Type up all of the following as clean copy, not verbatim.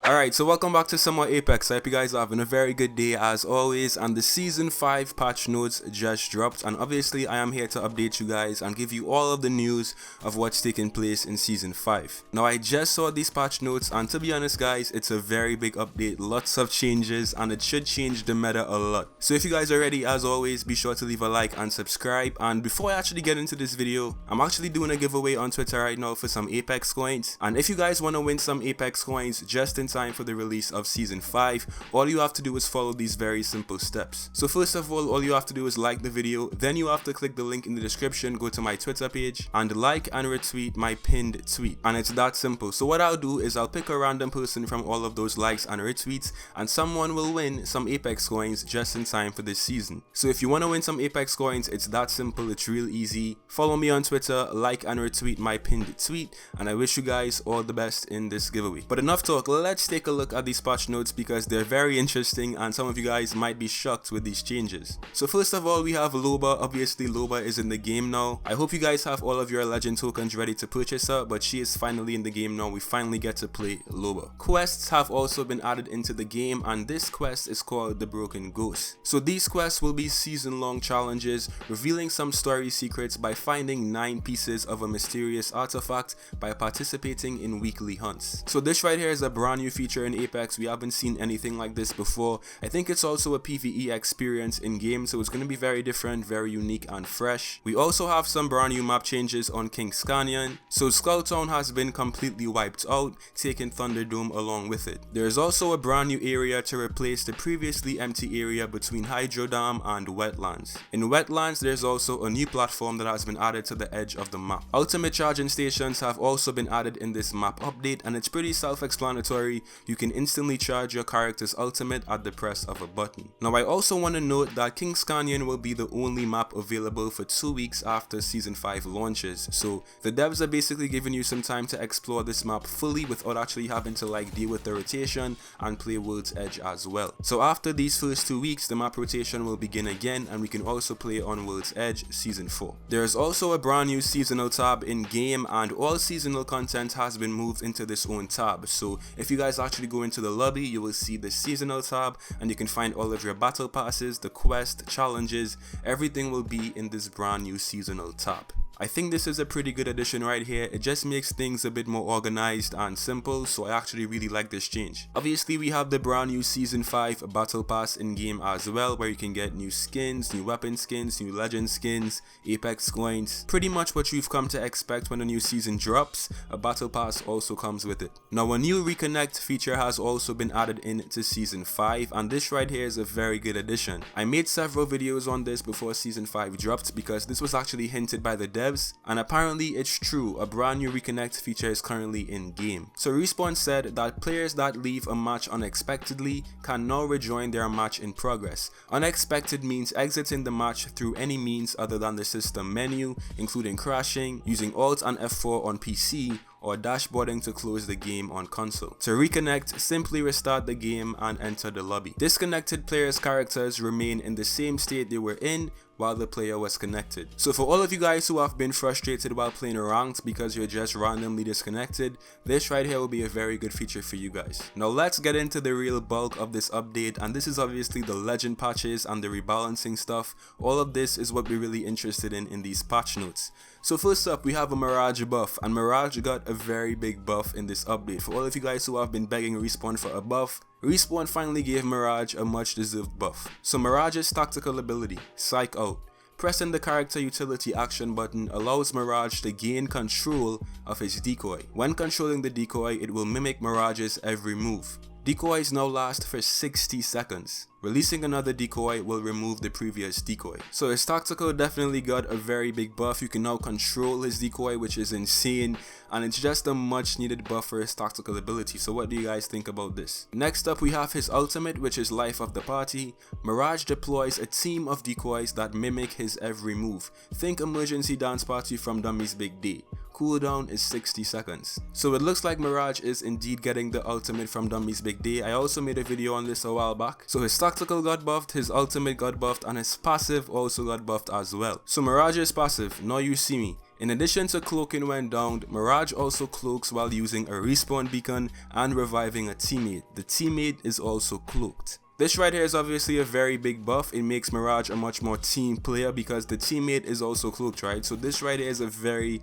Alright, so welcome back to some more Apex. I hope you guys are having a very good day as always, and the Season 5 patch notes just dropped, and obviously I am here to update you guys and give you all of the news of what's taking place in Season 5. Now I just saw these patch notes, and to be honest guys, it's a very big update, lots of changes, and it should change the meta a lot. So if you guys are ready, as always, be sure to leave a like and subscribe. And before I actually get into this video, I'm actually doing a giveaway on Twitter right now for some Apex coins, and if you guys want to win some Apex coins just in time for the release of Season 5, all you have to do is follow these very simple steps. So first of all you have to do is like the video, then you have to click the link in the description, go to my Twitter page, and like and retweet my pinned tweet. And it's that simple. So what I'll do is I'll pick a random person from all of those likes and retweets, and someone will win some Apex coins just in time for this season. So if you want to win some Apex coins, it's that simple, it's real easy. Follow me on Twitter, like and retweet my pinned tweet, and I wish you guys all the best in this giveaway. But enough talk, let's take a look at these patch notes because they're very interesting and some of you guys might be shocked with these changes. So first of all, we have Loba. Obviously Loba is in the game now. I hope you guys have all of your legend tokens ready to purchase her, but she is finally in the game now. We finally get to play Loba. Quests have also been added into the game, and this quest is called the Broken Ghost. So these quests will be season-long challenges revealing some story secrets by finding 9 pieces of a mysterious artifact by participating in weekly hunts. So this right here is a brand new feature in Apex. We haven't seen anything like this before. I think it's also a PvE experience in game, so it's going to be very different, very unique and fresh. We also have some brand new map changes on King's Canyon. So Skull Town has been completely wiped out, taking Thunderdome along with it. There is also a brand new area to replace the previously empty area between Hydro Dam and Wetlands. In Wetlands, there's also a new platform that has been added to the edge of the map. Ultimate charging stations have also been added in this map update, and it's pretty self-explanatory. You can instantly charge your character's ultimate at the press of a button. Now I also want to note that King's Canyon will be the only map available for 2 weeks after Season 5 launches, so the devs are basically giving you some time to explore this map fully without actually having to deal with the rotation and play World's Edge as well. So after these first 2 weeks, the map rotation will begin again, and we can also play on World's Edge Season 4. There is also a brand new seasonal tab in game, and all seasonal content has been moved into this own tab. So if you guys actually go into the lobby, you will see the seasonal tab, and you can find all of your battle passes, the quest, challenges, everything will be in this brand new seasonal tab. I think this is a pretty good addition right here. It just makes things a bit more organized and simple, so I actually really like this change. Obviously we have the brand new Season 5 Battle Pass in game as well, where you can get new skins, new weapon skins, new legend skins, Apex coins, pretty much what you've come to expect when a new season drops. A Battle Pass also comes with it. Now a new Reconnect feature has also been added into Season 5, and this right here is a very good addition. I made several videos on this before Season 5 dropped because this was actually hinted by the devs, and apparently it's true. A brand new Reconnect feature is currently in game. So Respawn said that players that leave a match unexpectedly can now rejoin their match in progress. Unexpected means exiting the match through any means other than the system menu, including crashing, using Alt and F4 on PC, or dashboarding to close the game on console. To reconnect, simply restart the game and enter the lobby. Disconnected players' characters remain in the same state they were in while the player was connected. So for all of you guys who have been frustrated while playing ranked because you're just randomly disconnected, this right here will be a very good feature for you guys. Now let's get into the real bulk of this update, and this is obviously the legend patches and the rebalancing stuff. All of this is what we're really interested in these patch notes. So first up, we have a Mirage buff, and Mirage got a very big buff in this update. For all of you guys who have been begging Respawn for a buff, Respawn finally gave Mirage a much deserved buff. So Mirage's tactical ability, Psych Out. Pressing the character utility action button allows Mirage to gain control of his decoy. When controlling the decoy, it will mimic Mirage's every move. Decoys now last for 60 seconds. Releasing another decoy will remove the previous decoy. So his tactical definitely got a very big buff. You can now control his decoy, which is insane, and it's just a much needed buff for his tactical ability. So what do you guys think about this? Next up, we have his ultimate, which is Life of the Party. Mirage deploys a team of decoys that mimic his every move. Think Emergency Dance Party from Dummy's Big Day. Cooldown is 60 seconds. So it looks like Mirage is indeed getting the ultimate from Dummy's Big Day. I also made a video on this a while back. So his tactical got buffed, his ultimate got buffed, and his passive also got buffed as well. So Mirage's passive, Now You See Me. In addition to cloaking when downed, Mirage also cloaks while using a respawn beacon and reviving a teammate. The teammate is also cloaked. This right here is obviously a very big buff. It makes Mirage a much more team player because the teammate is also cloaked, right? So this right here is a very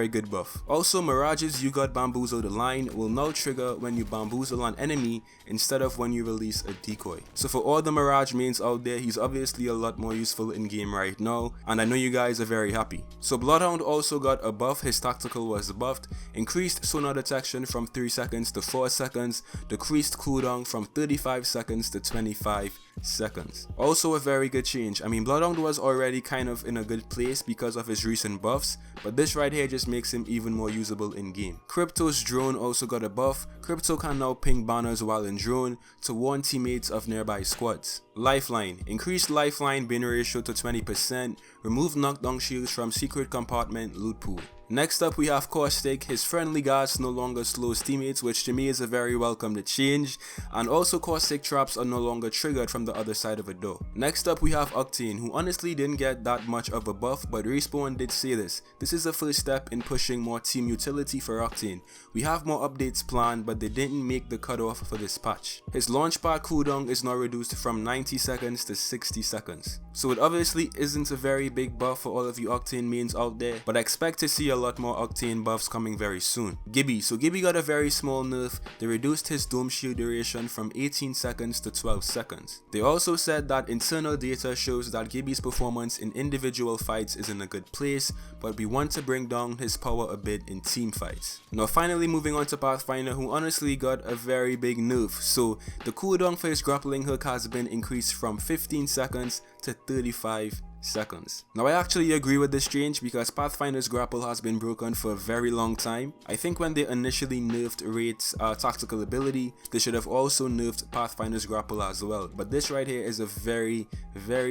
good buff. Also, Mirage's You Got Bamboozled the line will now trigger when you bamboozle an enemy instead of when you release a decoy. So for all the Mirage mains out there, he's obviously a lot more useful in game right now, and I know you guys are very happy. So Bloodhound also got a buff. His tactical was buffed, increased sonar detection from 3 seconds to 4 seconds, decreased cooldown from 35 seconds to 25 seconds. Also a very good change. I mean, Bloodhound was already kind of in a good place because of his recent buffs, but this right here just makes him even more usable in game. Crypto's drone also got a buff. Crypto can now ping banners while in drone to warn teammates of nearby squads. Lifeline. Increased lifeline bin ratio to 20%. Remove knockdown shields from secret compartment loot pool. Next up we have Caustic. His friendly guards no longer slows teammates, which to me is a very welcome change, and also Caustic traps are no longer triggered from the other side of a door. Next up we have Octane, who honestly didn't get that much of a buff, but Respawn did say this. This is the first step in pushing more team utility for Octane. We have more updates planned, but they didn't make the cutoff for this patch. His launchpad cooldown is now reduced from 90 seconds to 60 seconds. So it obviously isn't a very big buff for all of you Octane mains out there, but I expect to see a lot more Octane buffs coming very soon. Gibby. So Gibby got a very small nerf. They reduced his dome shield duration from 18 seconds to 12 seconds. They also said that internal data shows that Gibby's performance in individual fights is in a good place, but we want to bring down his power a bit in team fights. Now finally moving on to Pathfinder, who honestly got a very big nerf. So the cooldown for his grappling hook has been increased from 15 seconds to 35 seconds. Now I actually agree with this change because Pathfinder's grapple has been broken for a very long time. I think when they initially nerfed Raid's tactical ability, they should have also nerfed Pathfinder's grapple as well, but this right here is a very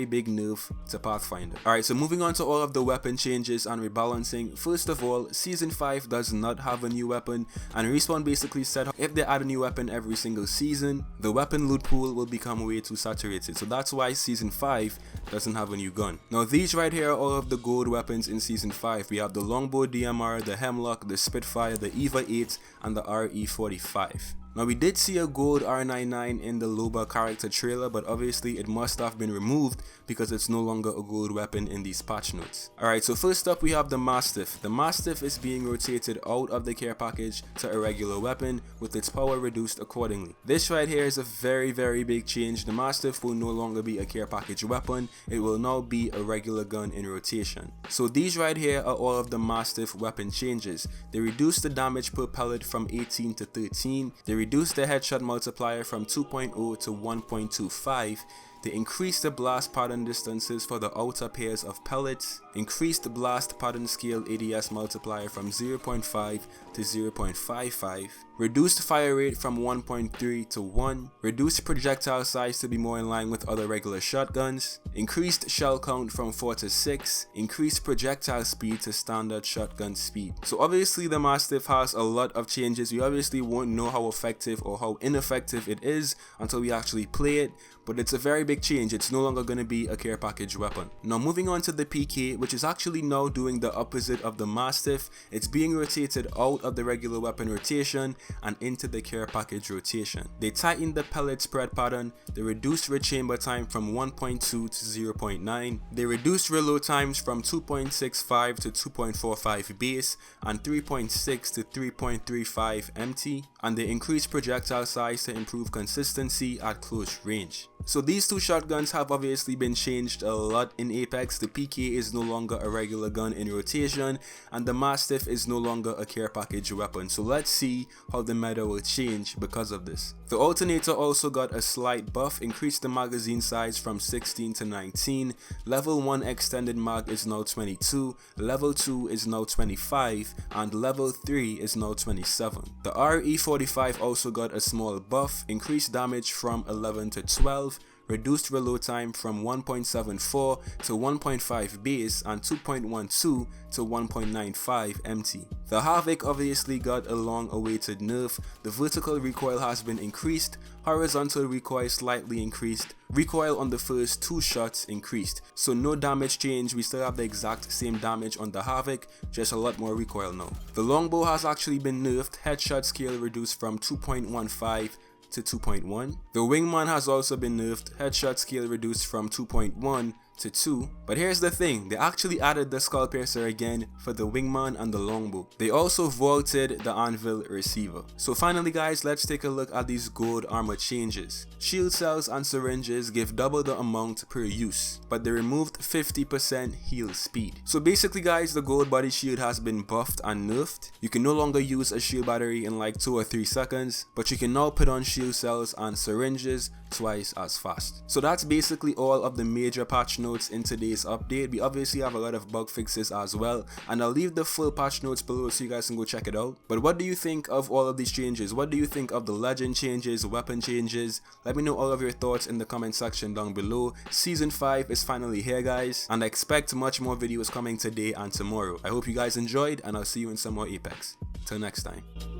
big nerf to Pathfinder. Alright, so moving on to all of the weapon changes and rebalancing. First of all, Season 5 does not have a new weapon, and Respawn basically said if they add a new weapon every single season, the weapon loot pool will become way too saturated. So that's why Season 5 doesn't have a new gun. Now these right here are all of the gold weapons in Season 5. We have the Longbow DMR, the Hemlock, the Spitfire, the EVA 8, and the RE45. Now we did see a gold R99 in the Loba character trailer, but obviously it must have been removed because it's no longer a gold weapon in these patch notes. Alright, so first up we have the Mastiff. The Mastiff is being rotated out of the care package to a regular weapon with its power reduced accordingly. This right here is a very big change. The Mastiff will no longer be a care package weapon, it will now be a regular gun in rotation. So these right here are all of the Mastiff weapon changes. They reduced the damage per pellet from 18 to 13, they reduced the headshot multiplier from 2.0 to 1.25, they increased the blast pattern distances for the outer pairs of pellets, increased the blast pattern scale ADS multiplier from 0.5 to 0.55, reduced fire rate from 1.3 to 1, reduced projectile size to be more in line with other regular shotguns, increased shell count from 4 to 6, increased projectile speed to standard shotgun speed. So obviously the Mastiff has a lot of changes. We obviously won't know how effective or how ineffective it is until we actually play it, but it's a very big change. It's no longer going to be a care package weapon. Now moving on to the PK, which is actually now doing the opposite of the Mastiff. It's being rotated out of the regular weapon rotation and into the care package rotation. They tightened the pellet spread pattern, they reduced rechamber time from 1.2 to 0.9, they reduced reload times from 2.65 to 2.45 base and 3.6 to 3.35 empty, and they increased projectile size to improve consistency at close range. So these two shotguns have obviously been changed a lot in Apex. The PK is no longer a regular gun in rotation and the Mastiff is no longer a care package weapon. So let's see how the meta will change because of this. The alternator also got a slight buff, increased the magazine size from 16 to 19, level 1 extended mag is now 22, level 2 is now 25, and level 3 is now 27. The RE45 also got a small buff, increased damage from 11 to 12, reduced reload time from 1.74 to 1.5 base and 2.12 to 1.95 empty. The Havoc obviously got a long awaited nerf. The vertical recoil has been increased, horizontal recoil slightly increased, recoil on the first 2 shots increased. So no damage change, we still have the exact same damage on the Havoc, just a lot more recoil now. The longbow has actually been nerfed, headshot scale reduced from 2.15 to 2.1. The Wingman has also been nerfed, headshot scale reduced from 2.1 to 2. But here's the thing, they actually added the skull piercer again for the Wingman and the longbow. They also vaulted the anvil receiver. So finally guys, let's take a look at these gold armor changes. Shield cells and syringes give double the amount per use, but they removed 50% heal speed. So basically guys, the gold body shield has been buffed and nerfed. You can no longer use a shield battery in like 2 or 3 seconds, but you can now put on shield cells and syringes twice as fast. So that's basically all of the major patch notes in today's update. We obviously have a lot of bug fixes as well, and I'll leave the full patch notes below so you guys can go check it out. But what do you think of all of these changes? What do you think of the legend changes, weapon changes? Let me know all of your thoughts in the comment section down below. Season 5 is finally here guys, and I expect much more videos coming today and tomorrow. I hope you guys enjoyed, and I'll see you in some more Apex. Till next time.